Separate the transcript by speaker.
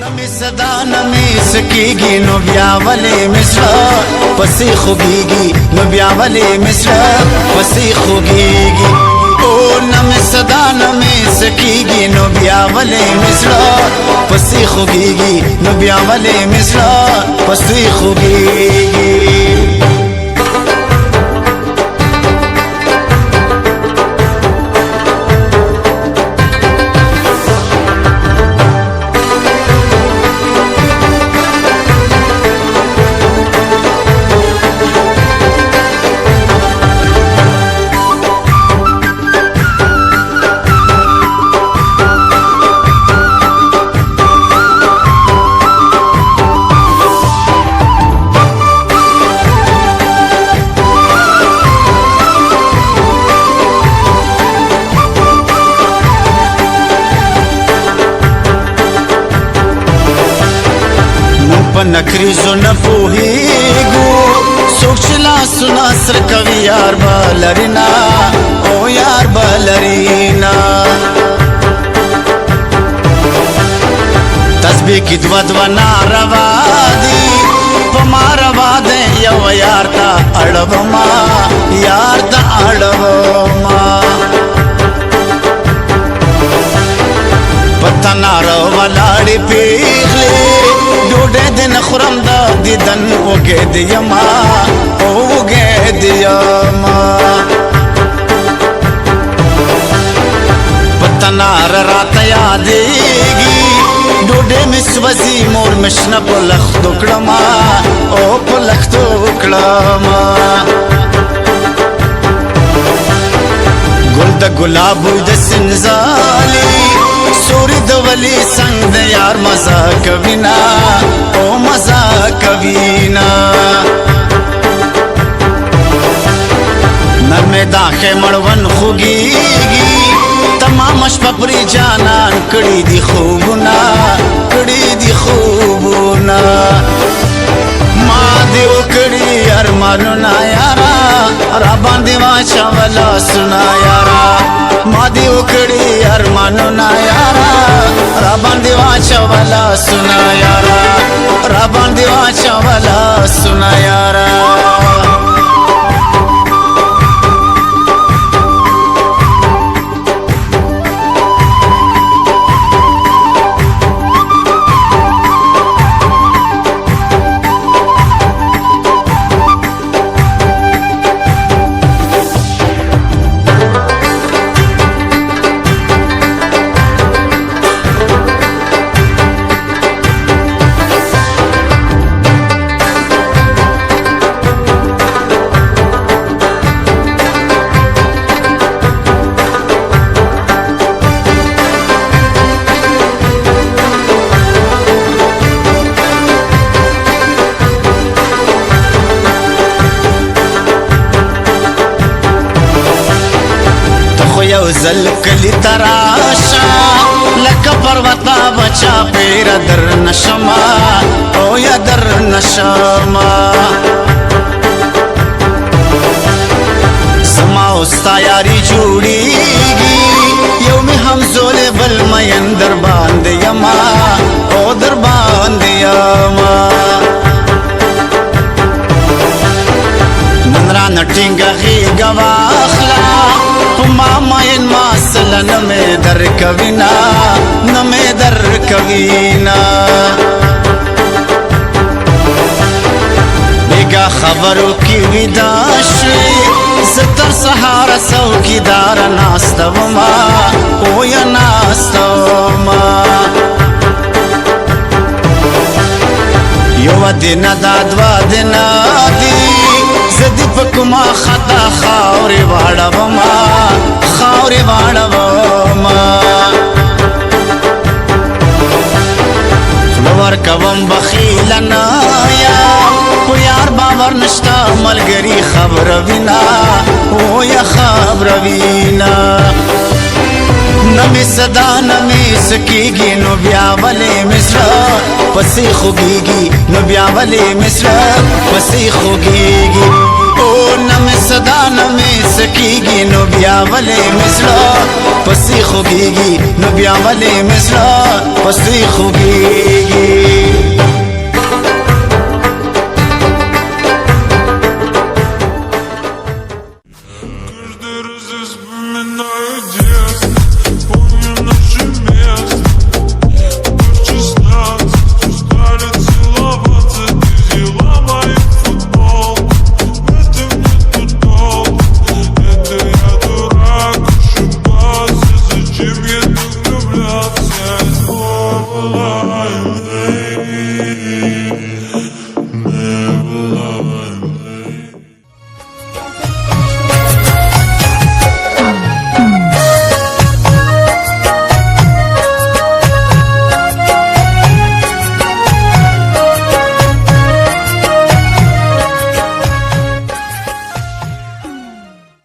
Speaker 1: نمی صدا نمی سکیگی نو بیا ولی مصر پسی خوگیگی نو بیا ولی مصر پسی خوگیگی او نمی صدا نمی سکیگی نو بیا ولی مصر پسی خوگیگی نو بیا ولی مصر پسی خوگیگی نکریزو نپوهیگو سوک چلا سنا سر کوي یار بالرینا او یار بالرینا تسبیح کی دو دو ناروا دی پما روا دے یو یار تا اڑو ما یار تا اڑو ما پتا نارو ولاڑی پیغلی ډوډۍ د نخورم دا دیدن وګید یما وګید یما پتنار رات یادېږي ډوډۍ مې سوځي مور مې شنه په لښتو کړما او په لښتو کړما ګل د ګلاب د سنځالي سوری د ولی څنګ د یار مزه کوینا او مزه کوینا نن مې دا خمړون خوږیږي تمام شپه پرې جانان کړي دي خوبونه ما دې وکړي ارمانونه یارا را باندې واچولا سنا یارا ما دې وکړي ارمانونه یارا را باندې واچولا سنا یارا را باندې واچولا سنا یارا یو زل کلی تراشا لکه پروتا بچا پیر در نشما او یا در نشما زما استا یاری جوړیږي یو می هم زول بل مین در باندې یما او در باندې یما نن را نټینګه غي گواخلا ما ماین ما سلا نمې در کوینا نمې در کوینا بیگا خبرو کی ودا شي زتر سهار څوکیدار ناستوما او یا ناستوما یو دین دا دوا دین دی زدی پکما خطا خاورې واړوما خاورې واړوما خلور کوم بخیل نه یا خو یار باور نشتا ملګری خبر وینا او یا خبر وینا نمی صدا نمی سکیگی نو بیا ولی مصر پسی خوگیگی نو بیا ولی مصر پسی خوگیگی او نمی صدا نمی سکیگی نو بیا ولی مصر پسی خوگیگی نو بیا ولی مصر پسی خوگیگی